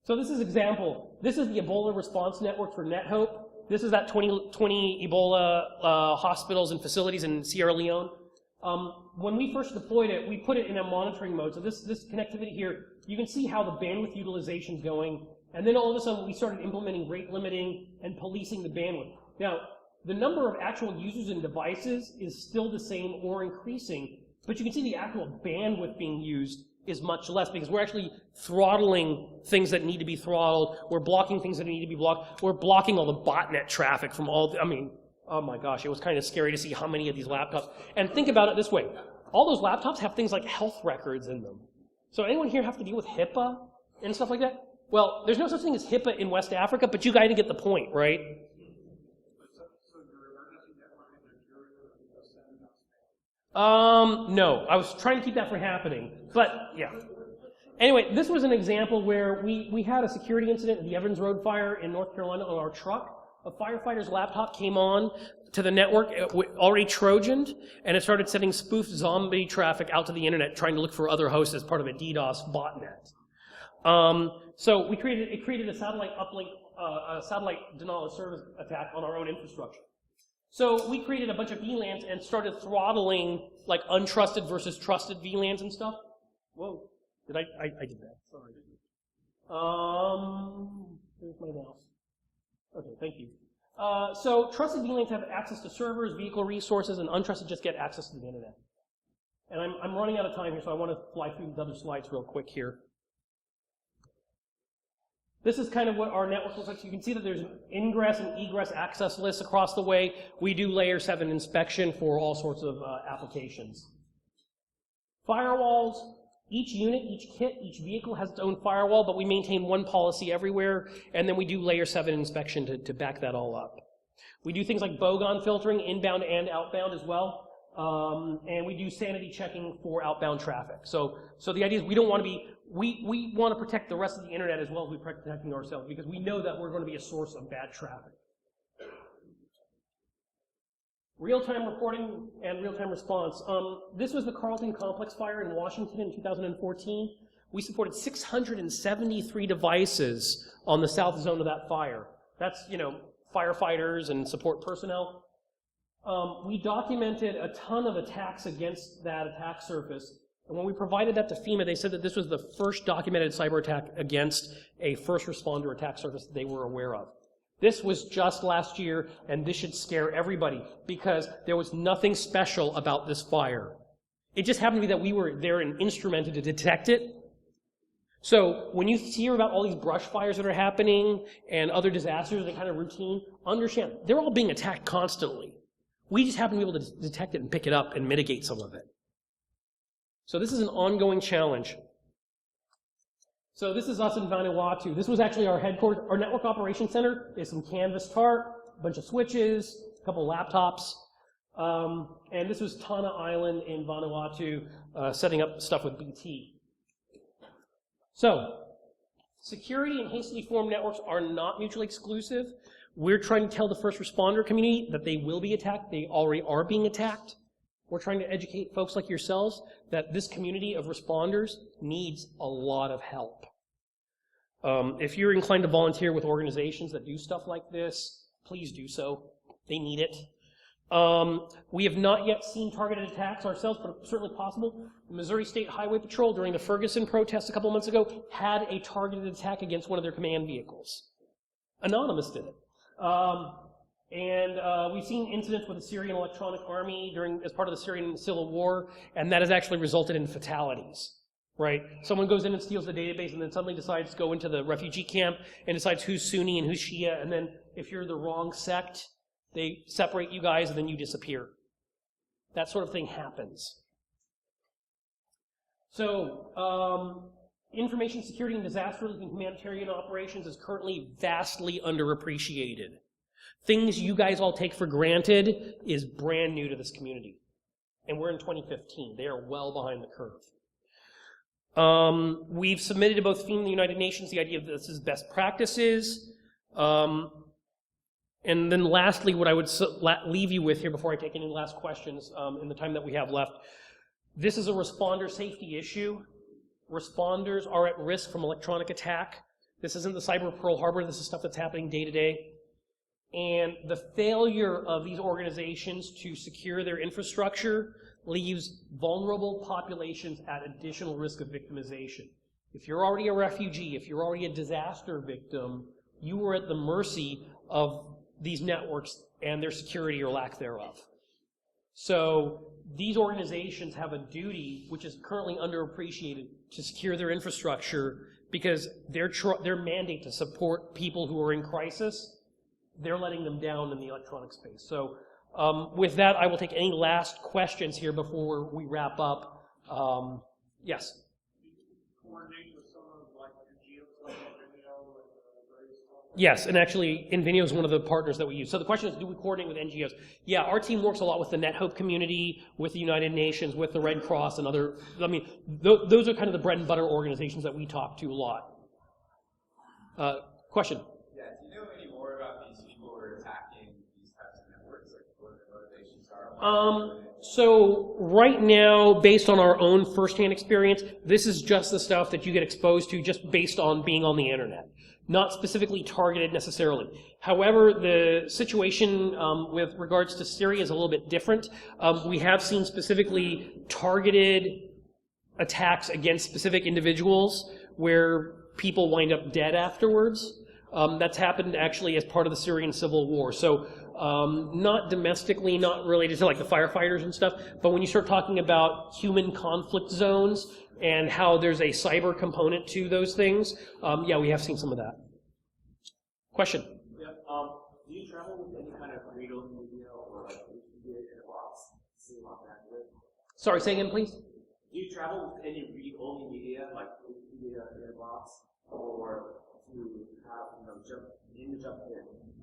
So this is example. This is the Ebola response network for NetHope. This is that 20 Ebola hospitals and facilities in Sierra Leone. When we first deployed it, we put it in a monitoring mode. So this connectivity here, you can see how the bandwidth utilization is going. And then all of a sudden, we started implementing rate limiting and policing the bandwidth. Now, the number of actual users and devices is still the same or increasing, but you can see the actual bandwidth being used is much less because we're actually throttling things that need to be throttled. We're blocking things that need to be blocked. We're blocking all the botnet traffic from all the, oh my gosh, it was kind of scary to see how many of these laptops. And think about it this way. All those laptops have things like health records in them. So anyone here have to deal with HIPAA and stuff like that? Well, there's no such thing as HIPAA in West Africa, but you got to get the point, right? No, I was trying to keep that from happening, but yeah. Anyway, this was an example where we had a security incident at the Evans Road fire in North Carolina on our truck. A firefighter's laptop came on to the network, already Trojaned, and it started sending spoofed zombie traffic out to the internet, trying to look for other hosts as part of a DDoS botnet. So it created a satellite uplink, a satellite denial of service attack on our own infrastructure. So we created a bunch of VLANs and started throttling like untrusted versus trusted VLANs and stuff. Whoa, I did that, sorry. Here's my mouse. Okay, thank you. So trusted VLANs have access to servers, vehicle resources, and untrusted just get access to the internet. And I'm running out of time here, so I want to fly through the other slides real quick here. This is kind of what our network looks like. So you can see that there's an ingress and egress access lists across the way. We do layer 7 inspection for all sorts of applications. Firewalls, each unit, each kit, each vehicle has its own firewall, but we maintain one policy everywhere, and then we do layer 7 inspection to back that all up. We do things like bogon filtering, inbound and outbound as well. And we do sanity checking for outbound traffic. So the idea is we don't want to be, we want to protect the rest of the internet as well as we're protecting ourselves because we know that we're going to be a source of bad traffic. Real-time reporting and real-time response. This was the Carlton Complex fire in Washington in 2014. We supported 673 devices on the south zone of that fire. That's, firefighters and support personnel. We documented a ton of attacks against that attack surface. And when we provided that to FEMA, they said that this was the first documented cyber attack against a first responder attack surface that they were aware of. This was just last year, and this should scare everybody because there was nothing special about this fire. It just happened to be that we were there and instrumented to detect it. So when you hear about all these brush fires that are happening and other disasters that are kind of routine, understand they're all being attacked constantly. We just happen to be able to detect it and pick it up and mitigate some of it. So this is an ongoing challenge. So this is us in Vanuatu. This was actually our headquarters. Our network operations center is some canvas tarp, a bunch of switches, a couple of laptops. And this was Tana Island in Vanuatu, setting up stuff with BT. So, security and hastily formed networks are not mutually exclusive. We're trying to tell the first responder community that they will be attacked. They already are being attacked. We're trying to educate folks like yourselves that this community of responders needs a lot of help. If you're inclined to volunteer with organizations that do stuff like this, please do so. They need it. We have not yet seen targeted attacks ourselves, but it's certainly possible. The Missouri State Highway Patrol, during the Ferguson protest a couple months ago, had a targeted attack against one of their command vehicles. Anonymous did it. We've seen incidents with the Syrian Electronic Army as part of the Syrian Civil War, and that has actually resulted in fatalities. Right? Someone goes in and steals the database and then suddenly decides to go into the refugee camp and decides who's Sunni and who's Shia, and then if you're the wrong sect, they separate you guys and then you disappear. That sort of thing happens. So, information security and disaster relief and humanitarian operations is currently vastly underappreciated. Things you guys all take for granted is brand new to this community. And we're in 2015. They are well behind the curve. We've submitted to both FEMA and the United Nations the idea that this is best practices. And then lastly, what I would leave you with here before I take any last questions in the time that we have left, this is a responder safety issue. Responders are at risk from electronic attack. This isn't the cyber Pearl Harbor. This is stuff that's happening day to day. And the failure of these organizations to secure their infrastructure leaves vulnerable populations at additional risk of victimization. If you're already a refugee, if you're already a disaster victim, you are at the mercy of these networks and their security or lack thereof. So these organizations have a duty, which is currently underappreciated, to secure their infrastructure because their mandate to support people who are in crisis, they're letting them down in the electronic space. So with that, I will take any last questions here before we wrap up. Yes? Coordinate with some of like NGOs like Vimeo and various others? Yes, and actually, Vimeo is one of the partners that we use. So the question is, do we coordinate with NGOs? Yeah, our team works a lot with the NetHope community, with the United Nations, with the Red Cross, and other, those are kind of the bread and butter organizations that we talk to a lot. Question? Yeah, do you know any more about these people who are attacking these types of networks, like what their motivations are? So right now, based on our own firsthand experience, this is just the stuff that you get exposed to just based on being on the internet. Not specifically targeted necessarily. However, the situation with regards to Syria is a little bit different. We have seen specifically targeted attacks against specific individuals where people wind up dead afterwards. That's happened actually as part of the Syrian civil war. So not domestically, not related to like the firefighters and stuff, but when you start talking about human conflict zones and how there's a cyber component to those things, yeah, we have seen some of that. Question? Yeah. Do you travel with any kind of read-only media or like media in a box? See about that with? Sorry, say again, please. Do you travel with any read-only media, like media in a box, or to have jump in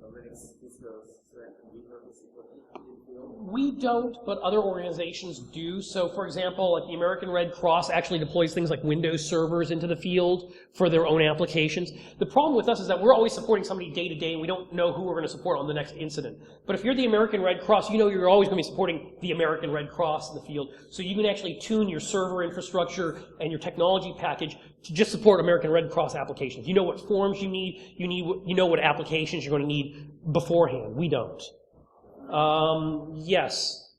Linux distros so that can be purposely put in the field? We don't, but other organizations do. So, for example, like the American Red Cross actually deploys things like Windows servers into the field for their own applications. The problem with us is that we're always supporting somebody day to day, and we don't know who we're going to support on the next incident. But if you're the American Red Cross, you know you're always going to be supporting the American Red Cross in the field. So you can actually tune your server infrastructure and your technology package to just support American Red Cross applications. You know what forms you need. You know what applications you're going to need beforehand. We don't. Yes.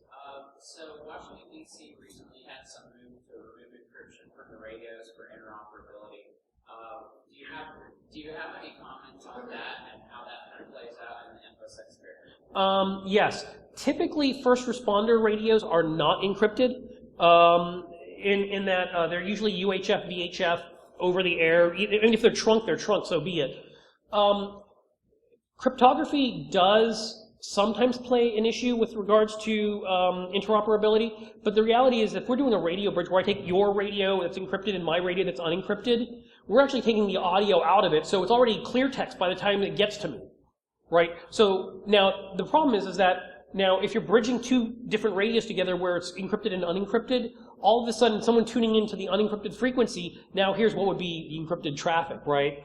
So Washington, D.C. recently had some move to remove encryption from the radios for interoperability. Do you have any comments on that and how that kind of plays out in the Infosec sphere? Yes. Typically, first responder radios are not encrypted in that they're usually UHF, VHF, over the air. Even if they're trunk, so be it. Cryptography does sometimes play an issue with regards to interoperability, but the reality is if we're doing a radio bridge where I take your radio that's encrypted and my radio that's unencrypted, we're actually taking the audio out of it, so it's already clear text by the time it gets to me, right? So now the problem is that now if you're bridging two different radios together where it's encrypted and unencrypted, all of a sudden someone tuning into the unencrypted frequency, now here's what would be the encrypted traffic, right?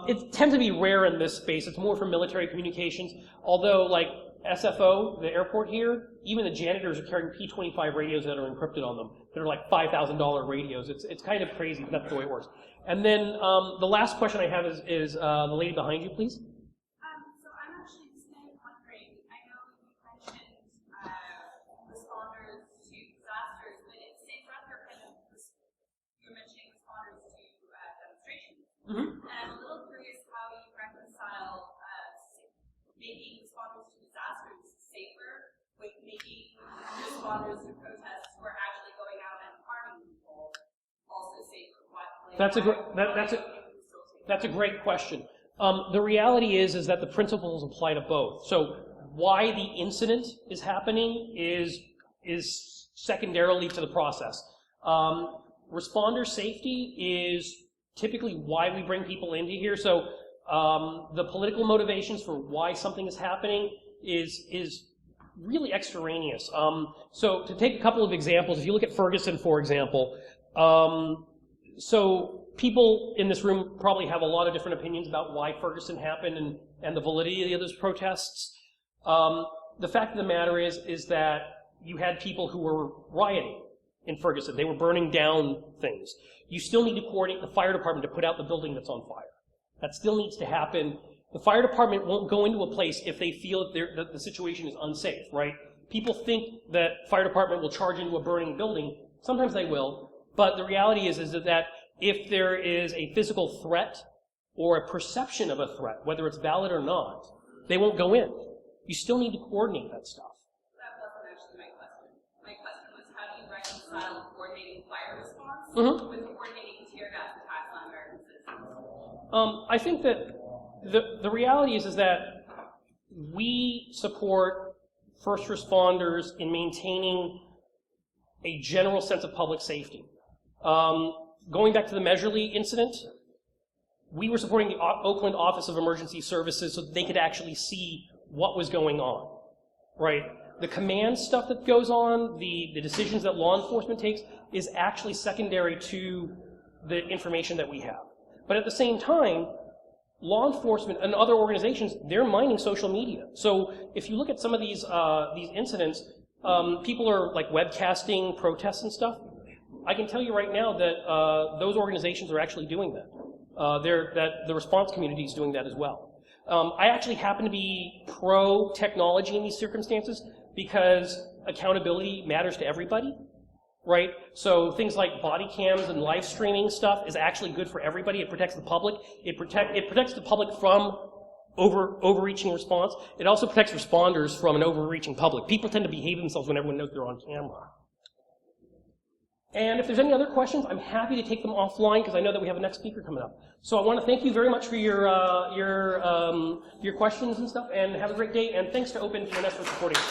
It tends to be rare in this space. It's more for military communications. Although, like SFO, the airport here, even the janitors are carrying P25 radios that are encrypted on them. They're like $5,000 radios. It's kind of crazy, but that's the way it works. And then the last question I have is the lady behind you, please. So I'm actually just kind of wondering, I know you mentioned responders to disasters, but it seems rather kind of, you're mentioning responders to demonstrations. Mm-hmm. And I'm a little curious how you reconcile making responders to disasters safer with making responders to protests who are actually going out and harming people also safer. That's a great question. The reality is that the principles apply to both. So why the incident is happening is secondarily to the process. Responder safety is typically why we bring people into here. So the political motivations for why something is happening is really extraneous. So to take a couple of examples, if you look at Ferguson, for example, so people in this room probably have a lot of different opinions about why Ferguson happened and the validity of those protests. The fact of the matter is that you had people who were rioting in Ferguson. They were burning down things. You still need to coordinate the fire department to put out the building that's on fire. That still needs to happen. The fire department won't go into a place if they feel that the situation is unsafe, right? People think that fire department will charge into a burning building. Sometimes they will. But the reality is that if there is a physical threat or a perception of a threat, whether it's valid or not, they won't go in. You still need to coordinate that stuff. That wasn't actually my question. My question was, how do you reconcile coordinating fire response with coordinating tear gas attacks on American citizens? I think that the reality is that we support first responders in maintaining a general sense of public safety. Going back to the Measurely incident, we were supporting the Oakland Office of Emergency Services so that they could actually see what was going on, right? The command stuff that goes on, the decisions that law enforcement takes, is actually secondary to the information that we have. But at the same time, law enforcement and other organizations, they're mining social media. So if you look at some of these incidents, people are like webcasting protests and stuff. I can tell you right now that those organizations are actually doing that. That the response community is doing that as well. I actually happen to be pro-technology in these circumstances because accountability matters to everybody, right? So things like body cams and live streaming stuff is actually good for everybody. It protects the public. It protects the public from overreaching response. It also protects responders from an overreaching public. People tend to behave themselves when everyone knows they're on camera. And if there's any other questions, I'm happy to take them offline because I know that we have a next speaker coming up. So I want to thank you very much for your questions and stuff, and have a great day. And thanks to OpenDNS for supporting.